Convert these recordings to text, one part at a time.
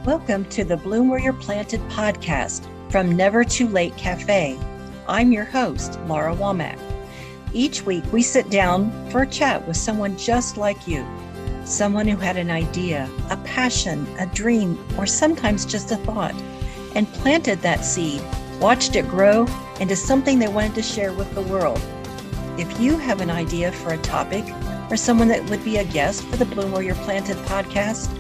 Welcome to the Bloom Where You're Planted podcast from Never Too Late Cafe. I'm your host, Laura Womack. Each week we sit down for a chat with someone just like you, someone who had an idea, a passion, a dream, or sometimes just a thought, and planted that seed, watched it grow into something they wanted to share with the world. If you have an idea for a topic or someone that would be a guest for the Bloom Where You're Planted podcast,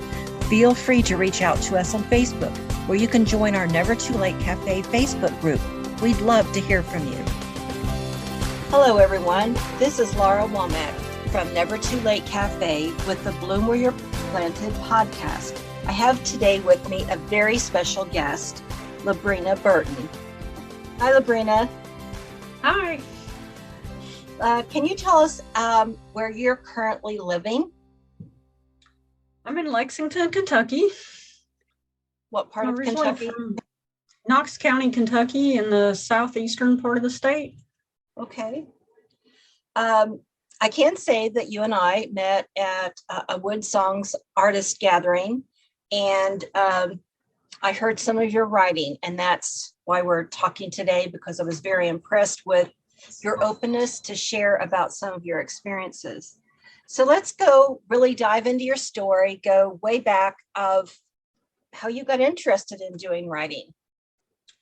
feel free to reach out to us on Facebook, where you can join our Never Too Late Cafe Facebook group. We'd love to hear from you. Hello, everyone. This is Laura Womack from Never Too Late Cafe with the Bloom Where You're Planted podcast. I have today with me a very special guest, Lubrina Burton. Hi, Lubrina. Hi. Can you tell us where you're currently living? I'm in Lexington, Kentucky. What part of Originally Kentucky? From Knox County, Kentucky, in the southeastern part of the state. Okay. I can say that you and I met at a Wood Songs artist gathering, and I heard some of your writing, and that's why we're talking today, because I was very impressed with your openness to share about some of your experiences. So let's go really dive into your story, go way back of how you got interested in doing writing.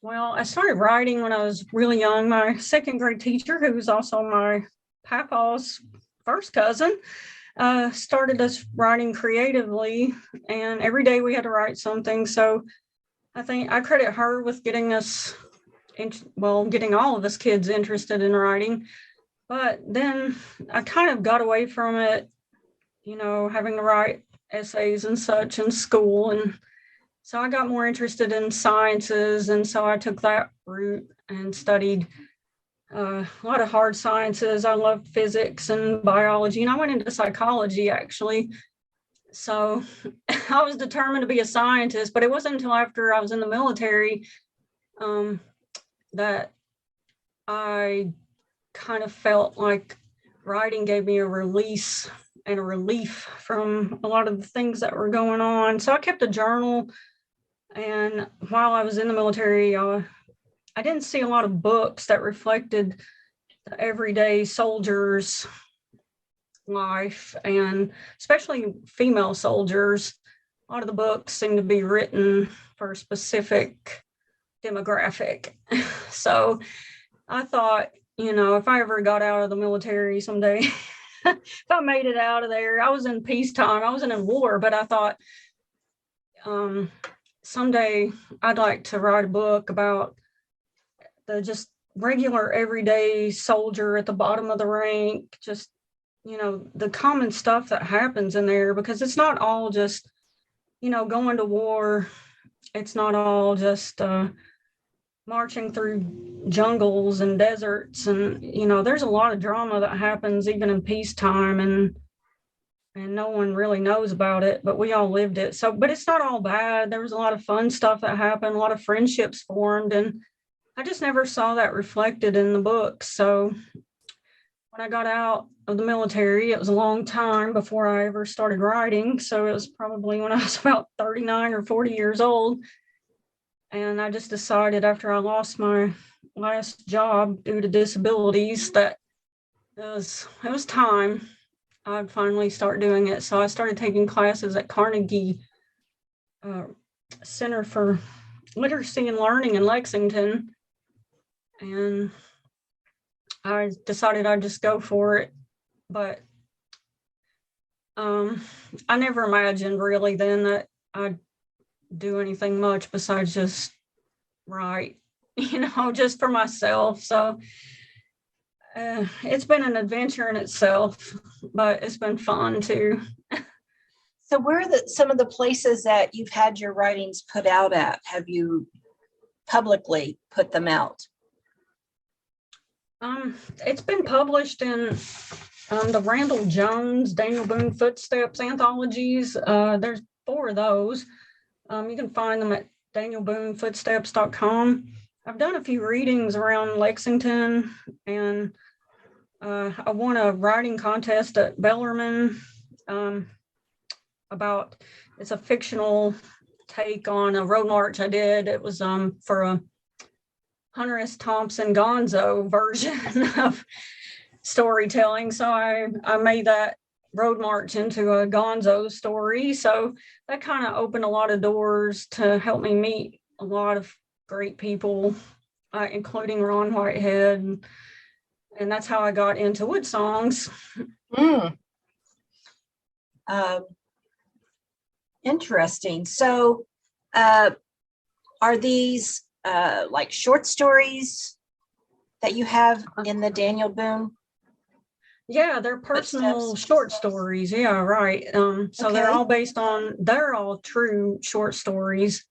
Well, I started writing when I was really young. My second grade teacher, who was also my papa's first cousin, started us writing creatively, and every day we had to write something. So I think I credit her with getting getting all of us kids interested in writing. But then I kind of got away from it, having to write essays and such in school. And so I got more interested in sciences. And so I took that route and studied a lot of hard sciences. I loved physics and biology, and I went into psychology, actually. So I was determined to be a scientist, but it wasn't until after I was in the military that I kind of felt like writing gave me a release and a relief from a lot of the things that were going on. So I kept a journal, and while I was in the military, I didn't see a lot of books that reflected the everyday soldier's life, and especially female soldiers. A lot of the books seem to be written for a specific demographic. So I thought, if I ever got out of the military someday, if I made it out of there, I was in peacetime, I wasn't in war, but I thought someday I'd like to write a book about the just regular everyday soldier at the bottom of the rank, just, the common stuff that happens in there, because it's not all just, going to war. It's not all just marching through jungles and deserts, and there's a lot of drama that happens even in peacetime, and no one really knows about it, but we all lived it. So, but it's not all bad. There was a lot of fun stuff that happened, a lot of friendships formed, and I just never saw that reflected in the book. So when I got out of the military, it was a long time before I ever started writing. So it was probably when I was about 39 or 40 years old. And I just decided, after I lost my last job due to disabilities, that it was time I'd finally start doing it. So I started taking classes at Carnegie Center for Literacy and Learning in Lexington. And I decided I'd just go for it. But I never imagined really then that I'd do anything much besides just write, just for myself. So it's been an adventure in itself, but it's been fun too. So where are some of the places that you've had your writings put out at? Have you publicly put them out? It's been published in the Randall Jones, Daniel Boone Footsteps anthologies. There's 4 of those. You can find them at danielboonefootsteps.com. I've done a few readings around Lexington, and I won a writing contest at Bellarmine about, it's a fictional take on a road march I did. It was for a Hunter S. Thompson Gonzo version of storytelling. So I made that road march into a Gonzo story. So that kind of opened a lot of doors to help me meet a lot of great people, including Ron Whitehead. And that's how I got into wood songs. Interesting. So are these like short stories that you have in the Daniel Boone? Yeah, they're personal short stories. Yeah, right. So Okay. they're all true short stories.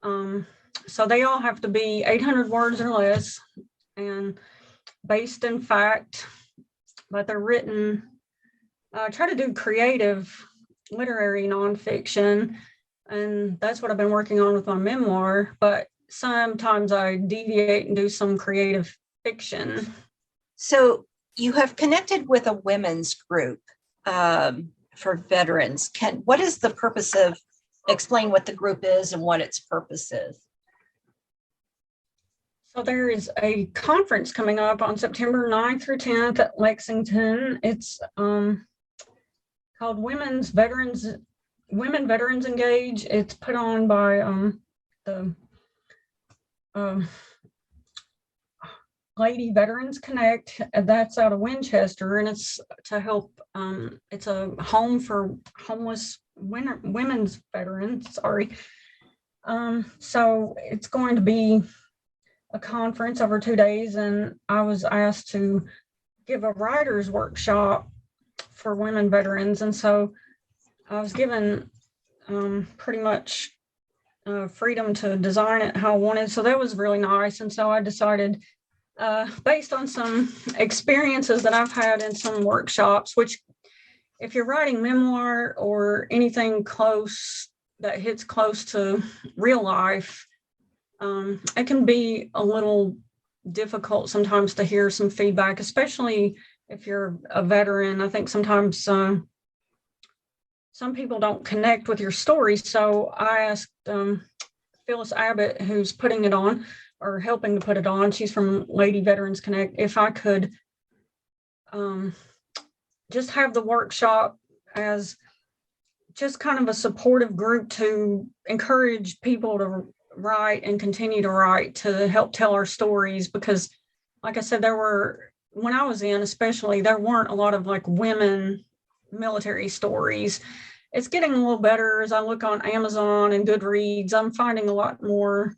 So they all have to be 800 words or less and based in fact, but they're written. I try to do creative literary nonfiction, and that's what I've been working on with my memoir, but sometimes I deviate and do some creative fiction. So you have connected with a women's group for veterans. What is the purpose of, explain what the group is and what its purpose is? So there is a conference coming up on September 9th through 10th at Lexington. It's called Women Veterans Engage. It's put on by the Lady Veterans Connect. That's out of Winchester, and it's to help. It's a home for homeless women's veterans. So it's going to be a conference over 2 days, and I was asked to give a writer's workshop for women veterans, and so I was given pretty much freedom to design it how I wanted. So that was really nice, and so I decided, based on some experiences that I've had in some workshops, which if you're writing memoir or anything close that hits close to real life, it can be a little difficult sometimes to hear some feedback, especially if you're a veteran. I think sometimes some people don't connect with your story. So I asked Phyllis Abbott, who's putting it on or helping to put it on, she's from Lady Veterans Connect, if I could just have the workshop as just kind of a supportive group to encourage people to write and continue to write, to help tell our stories. Because like I said, when I was in, especially, there weren't a lot of like women military stories. It's getting a little better as I look on Amazon and Goodreads. I'm finding a lot more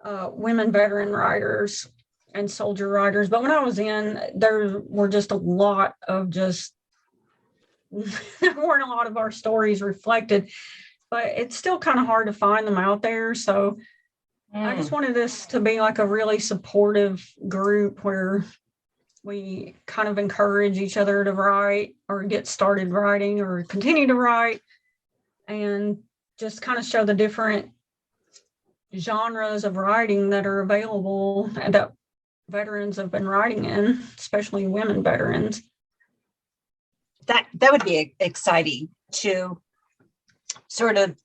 women veteran writers and soldier writers. But when I was in, there were just a lot of there weren't a lot of our stories reflected, but it's still kind of hard to find them out there. So I just wanted this to be like a really supportive group where we kind of encourage each other to write or get started writing or continue to write, and just kind of show the different genres of writing that are available and that veterans have been writing in, especially women veterans. That would be exciting to sort of,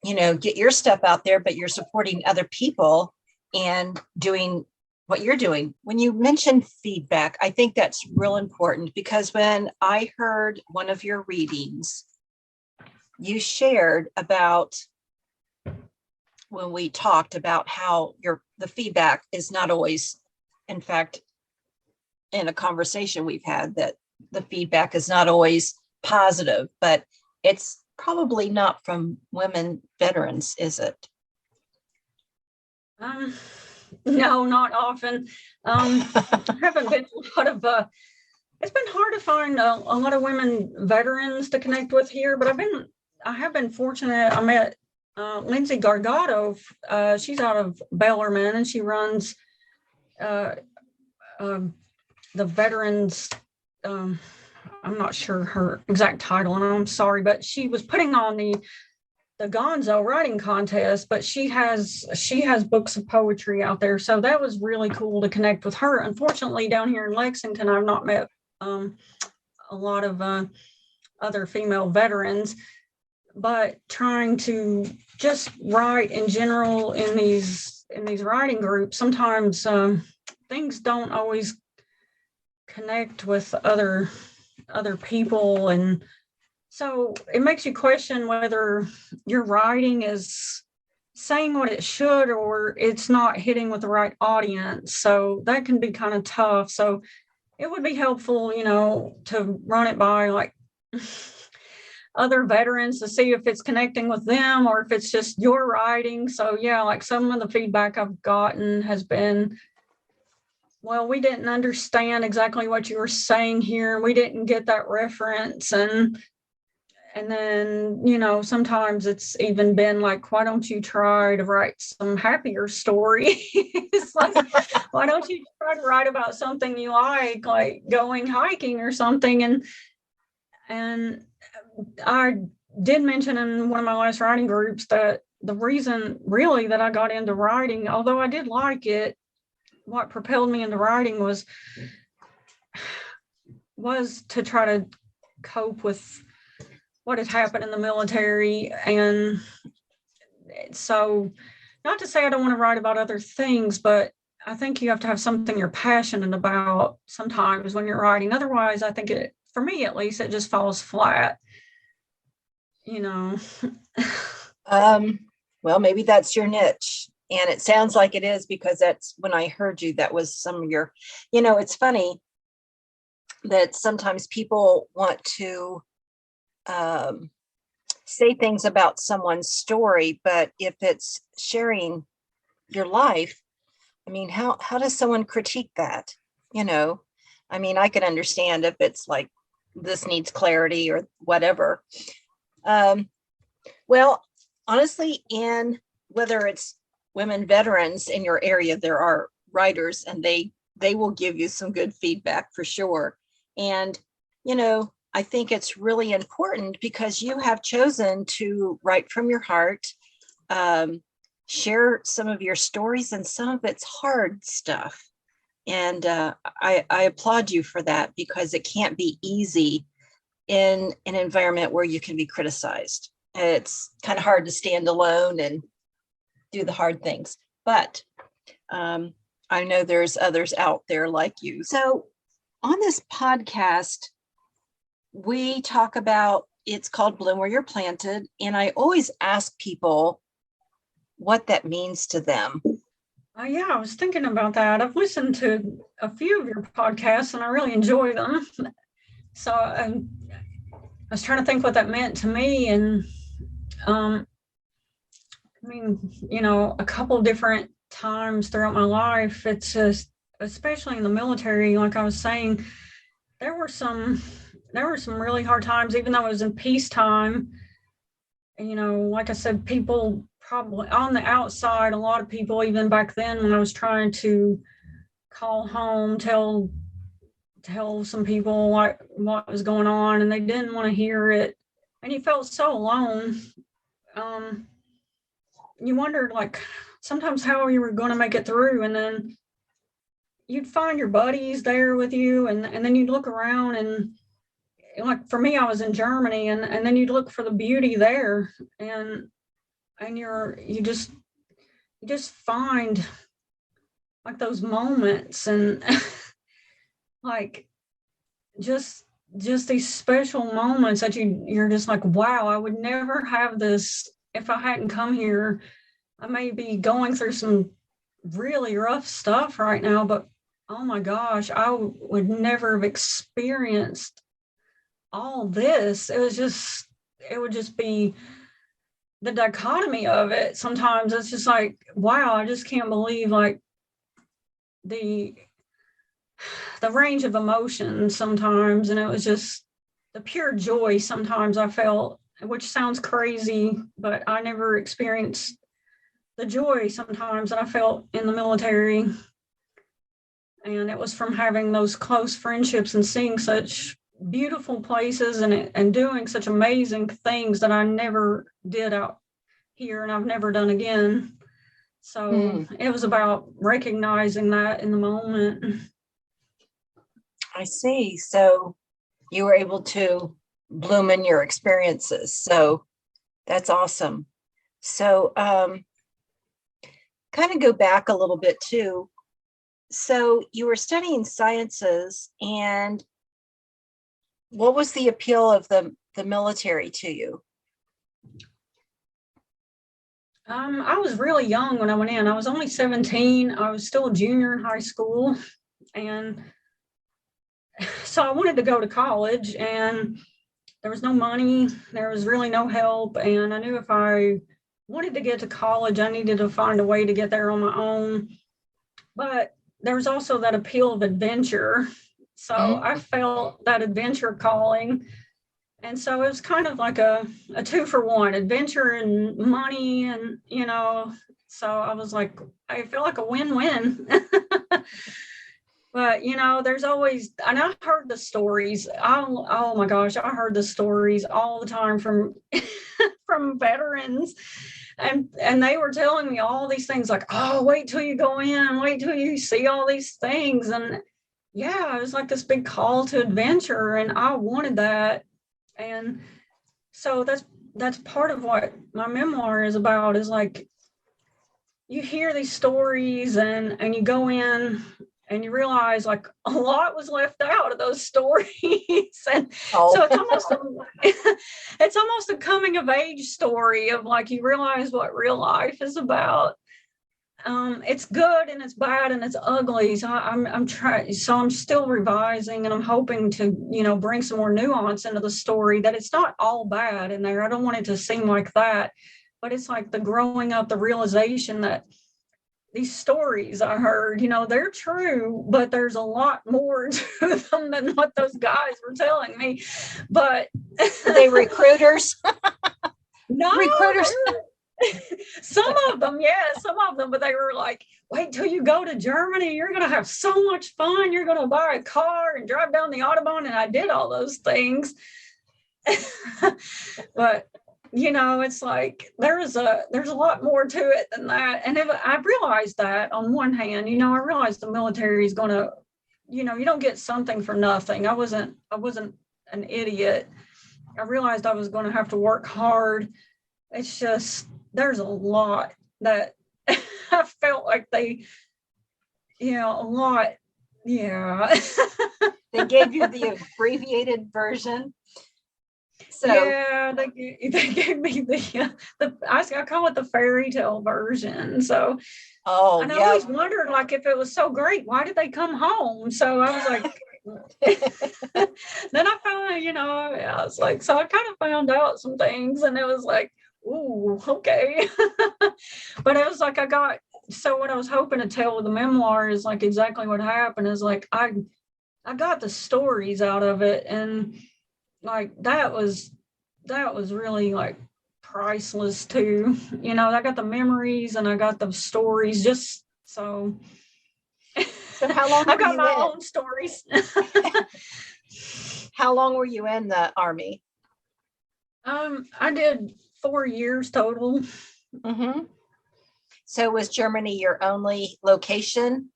get your stuff out there, but you're supporting other people and doing what you're doing. When you mentioned feedback, I think that's real important, because when I heard one of your readings, you shared about, when we talked about how the feedback is not always, in fact, in a conversation we've had, that the feedback is not always positive, but it's probably not from women veterans, is it? No, not often. I haven't been a lot of, it's been hard to find a lot of women veterans to connect with here, but I have been fortunate. I met Lindsay Gargado. She's out of Bellarmine, and she runs the veterans, I'm not sure her exact title, and I'm sorry, but she was putting on the Gonzo writing contest, but she has books of poetry out there. So that was really cool to connect with her. Unfortunately, down here in Lexington, I've not met a lot of other female veterans, but trying to just write in general in these writing groups, sometimes things don't always connect with other people, and so it makes you question whether your writing is saying what it should or it's not hitting with the right audience. So that can be kind of tough. So it would be helpful, to run it by like other veterans to see if it's connecting with them or if it's just your writing. So yeah, like some of the feedback I've gotten has been, well, we didn't understand exactly what you were saying here. We didn't get that reference. And then, sometimes it's even been like, why don't you try to write some happier story? It's like, why don't you try to write about something you like going hiking or something? And I did mention in one of my last writing groups that the reason really that I got into writing, although I did like it, what propelled me into writing was to try to cope with what had happened in the military. And so, not to say I don't want to write about other things, but I think you have to have something you're passionate about sometimes when you're writing. Otherwise, I think for me at least, it just falls flat, Well, maybe that's your niche. And it sounds like it is, because that's when I heard you, that was some of your, it's funny that sometimes people want to say things about someone's story, but if it's sharing your life, I mean, how does someone critique that? I mean, I can understand if it's like, this needs clarity or whatever. Well, honestly, in whether it's women veterans in your area, there are writers, and they will give you some good feedback for sure. And, I think it's really important because you have chosen to write from your heart, share some of your stories, and some of it's hard stuff. And I applaud you for that, because it can't be easy in an environment where you can be criticized. It's kind of hard to stand alone and do the hard things. But I know there's others out there like you. So on this podcast, we talk about, it's called Bloom Where You're Planted. And I always ask people what that means to them. Yeah, I was thinking about that. I've listened to a few of your podcasts and I really enjoy them. So I was trying to think what that meant to me. And I mean, a couple different times throughout my life, it's just, especially in the military, like I was saying, there were some really hard times, even though it was in peacetime. Like I said, people probably on the outside, a lot of people, even back then when I was trying to call home, tell some people what was going on, and they didn't want to hear it. And you felt so alone. You wondered, like, sometimes how you were going to make it through. And then you'd find your buddies there with you, and then you'd look around, and like for me, I was in Germany, and then you'd look for the beauty there, and you just find like those moments, and like just these special moments that you're just like, wow, I would never have this if I hadn't come here. I may be going through some really rough stuff right now, but oh my gosh, I would never have experienced all this. It would just be the dichotomy of it. Sometimes it's just like, wow, I just can't believe like the range of emotions sometimes. And it was just the pure joy sometimes I felt, which sounds crazy, but I never experienced the joy sometimes that I felt in the military. And it was from having those close friendships and seeing such beautiful places and doing such amazing things that I never did out here and I've never done again. So it was about recognizing that in the moment. I see. So you were able to bloom in your experiences. So That's awesome. So, kind of go back a little bit too. So you were studying sciences, and what was the appeal of the military to you? I was really young when I went in. I was only 17. I was still a junior in high school. And so I wanted to go to college, and there was no money. There was really no help. And I knew if I wanted to get to college, I needed to find a way to get there on my own. But there was also that appeal of adventure. So I felt that adventure calling. And so it was kind of like a 2-for-1, adventure and money. And, so I was like, I feel like a win-win. But, there's always, and I heard the stories. Oh my gosh, I heard the stories all the time from from veterans. And they were telling me all these things like, oh, wait till you go in, wait till you see all these things. And yeah, it was like this big call to adventure, and I wanted that. And so that's part of what my memoir is about, is like, you hear these stories and you go in and you realize like a lot was left out of those stories. And so it's almost a coming of age story of like, you realize what real life is about. It's good and it's bad and it's ugly. So I'm trying. So I'm still revising, and I'm hoping to, bring some more nuance into the story, that it's not all bad in there. I don't want it to seem like that, but it's like the growing up, the realization that these stories I heard, they're true, but there's a lot more to them than what those guys were telling me. But are they recruiters? No, recruiters. Some of them, but they were like, wait till you go to Germany, you're going to have so much fun, you're going to buy a car and drive down the Autobahn. And I did all those things. But it's like there's a lot more to it than that. And I realized that on one hand, I realized the military is going to, you don't get something for nothing. I wasn't an idiot. I realized I was going to have to work hard. It's just, there's a lot that I felt like they, a lot. Yeah. They gave you the abbreviated version. So yeah, they gave me the I call it the fairy tale version. So and I always wondered, like, if it was so great, why did they come home? So I was like, then I found, I was like, so I kind of found out some things, and it was like, ooh, okay. But it was like so what I was hoping to tell with the memoir is like exactly what happened, is like I got the stories out of it, and like that was really like priceless too. I got the memories and I got the stories, just so how long I got my own stories. How long were you in the Army? I did 4 years total. Mm-hmm. So was Germany your only location,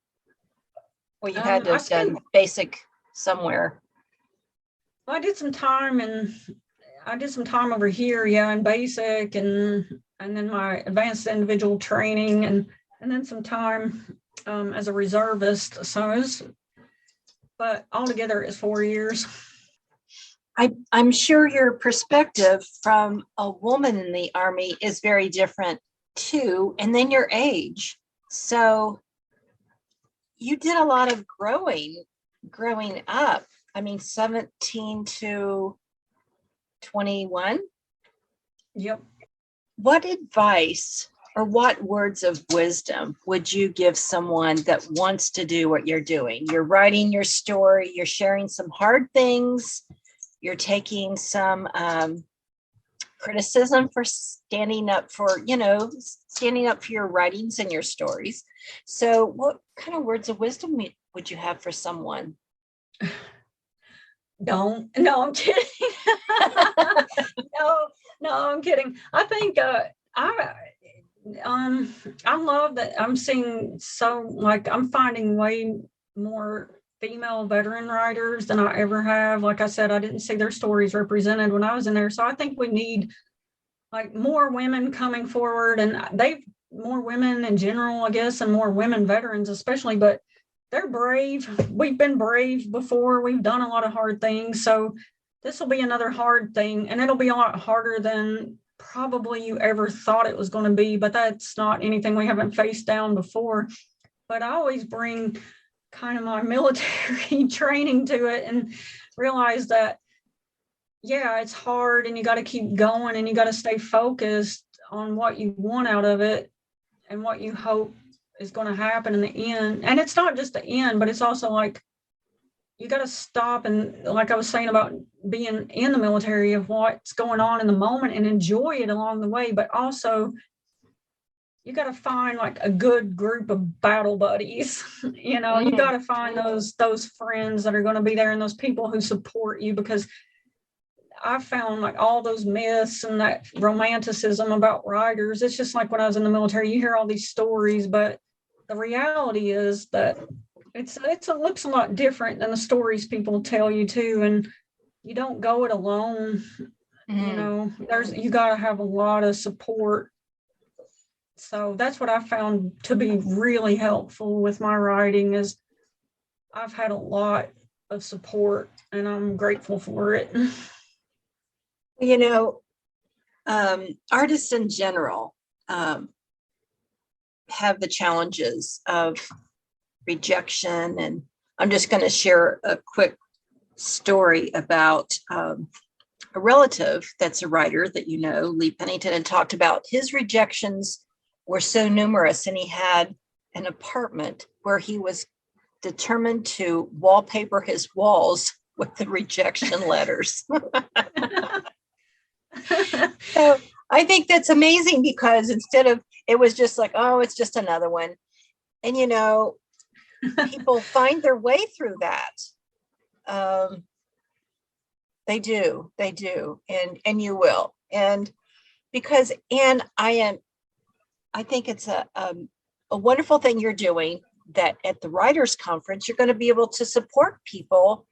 or you had to have done basic somewhere? I did some time over here, in basic, and then my advanced individual training, and then some time as a reservist. So but altogether it's 4 years. I'm sure your perspective from a woman in the Army is very different too, and then your age. So you did a lot of growing up. I mean, 17 to 21. Yep. What advice or what words of wisdom would you give someone that wants to do what you're doing? You're writing your story, you're sharing some hard things, you're taking some criticism for standing up for your writings and your stories. So what kind of words of wisdom would you have for someone? No, I'm kidding. No, I'm kidding. I think I love that I'm seeing, so like I'm finding way more female veteran writers than I ever have. Like I said, I didn't see their stories represented when I was in there. So I think we need like more women coming forward, and more women in general, I guess, and more women veterans especially, but they're brave. We've been brave before. We've done a lot of hard things. So this will be another hard thing, and it'll be a lot harder than probably you ever thought it was going to be, but that's not anything we haven't faced down before. But I always bring kind of my military training to it and realize that, yeah, it's hard and you got to keep going and you got to stay focused on what you want out of it and what you hope is going to happen in the end. And it's not just the end, but it's also like you got to stop and, like I was saying about being in the military, of what's going on in the moment and enjoy it along the way, but also you got to find like a good group of battle buddies. You know, you got to find those friends that are going to be there and those people who support you, because I found like all those myths and that romanticism about riders. It's just like when I was in the military, you hear all these stories, but the reality is that it looks a lot different than the stories people tell you too. And you don't go it alone. You know, you got to have a lot of support. So that's what I found to be really helpful with my riding, is I've had a lot of support and I'm grateful for it. You know, artists in general have the challenges of rejection. And I'm just going to share a quick story about a relative that's a writer that you know, Lee Pennington, had talked about his rejections were so numerous, and he had an apartment where he was determined to wallpaper his walls with the rejection letters. So I think that's amazing, because instead of, it was just like, oh, it's just another one. And, you know, people find their way through that. They do. And you will. And because, and I think it's a wonderful thing you're doing, that at the Writers Conference, you're going to be able to support people,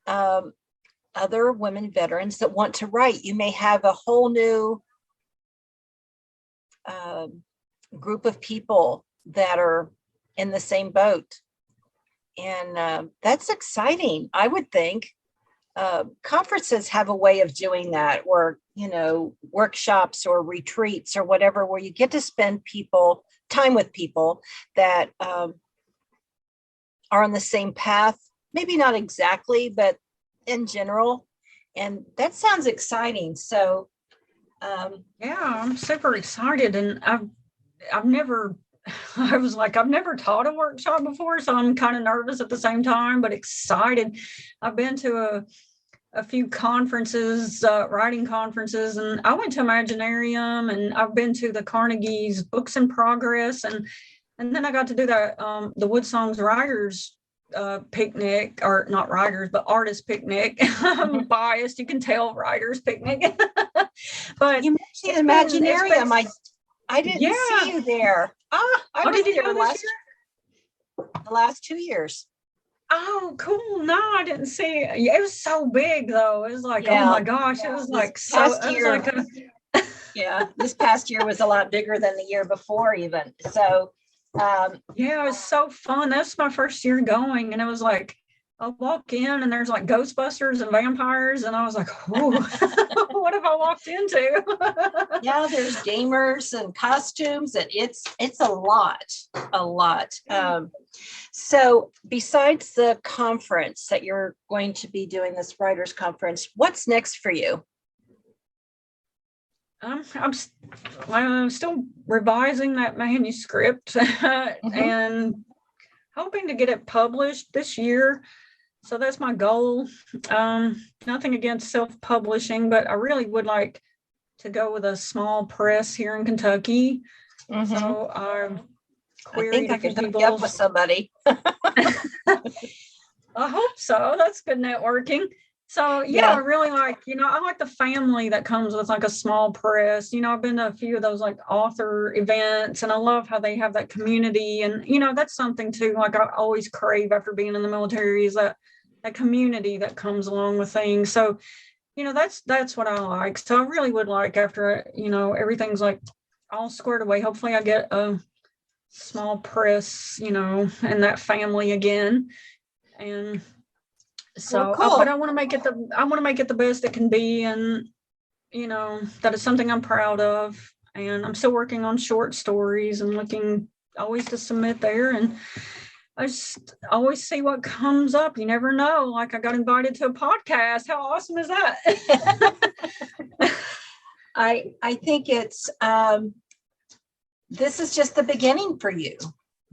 other women veterans that want to write. You may have a whole new group of people that are in the same boat. And that's exciting, I would think. Conferences have a way of doing that, or, you know, workshops or retreats or whatever, where you get to spend time with people that are on the same path, maybe not exactly, but in general. And that sounds exciting. So yeah, I'm super excited. And I've never I was like, I've never taught a workshop before, so I'm kind of nervous at the same time, but excited. I've been to a few conferences, writing conferences, and I went to Imaginarium, and I've been to the Carnegie's Books in Progress, and then I got to do the Wood Songs Writers picnic, or not writers, but artist picnic. I'm biased, you can tell, writers picnic. But you mentioned Imaginarium. I didn't see you there. I was there the last 2 years. Oh, cool. No, I didn't see it. It was so big, though. It was like, oh my gosh, it was like so. This past year was a lot bigger than the year before, even. So, yeah, it was so fun. That's my first year going, and it was like, I walk in and there's like Ghostbusters and vampires, and I was like, oh, what have I walked into? Yeah, there's gamers and costumes, and it's a lot. So besides the conference that you're going to be doing, this writers conference, what's next for you? I'm still revising that manuscript and hoping to get it published this year. So that's my goal. Nothing against self-publishing, but I really would like to go with a small press here in Kentucky. So I think I could hook you up with somebody. I hope so. That's good networking. So yeah, I really like, I like the family that comes with like a small press. I've been to a few of those like author events, and I love how they have that community. And, that's something too, like I always crave after being in the military, is that community that comes along with things. So that's what I like. So I really would like, after, everything's like all squared away, hopefully I get a small press, and that family again. And so, cool. but I want to make it the best it can be. And, that is something I'm proud of. And I'm still working on short stories and looking always to submit there. And I just always see what comes up. You never know. Like, I got invited to a podcast. How awesome is that? I think it's, this is just the beginning for you.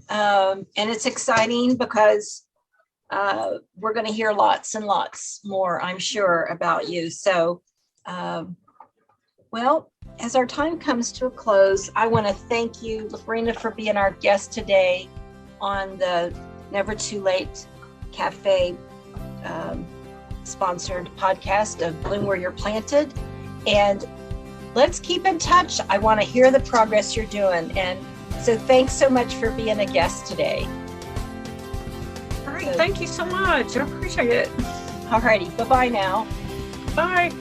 And it's exciting because we're going to hear lots and lots more, I'm sure, about you. So, well, as our time comes to a close, I want to thank you, Lubrina, for being our guest today on the Never Too Late Cafe sponsored podcast of Bloom Where You're Planted. And let's keep in touch. I want to hear the progress you're doing. And so thanks so much for being a guest today. All right. Thank you so much. I appreciate it. All righty. Bye-bye now. Bye.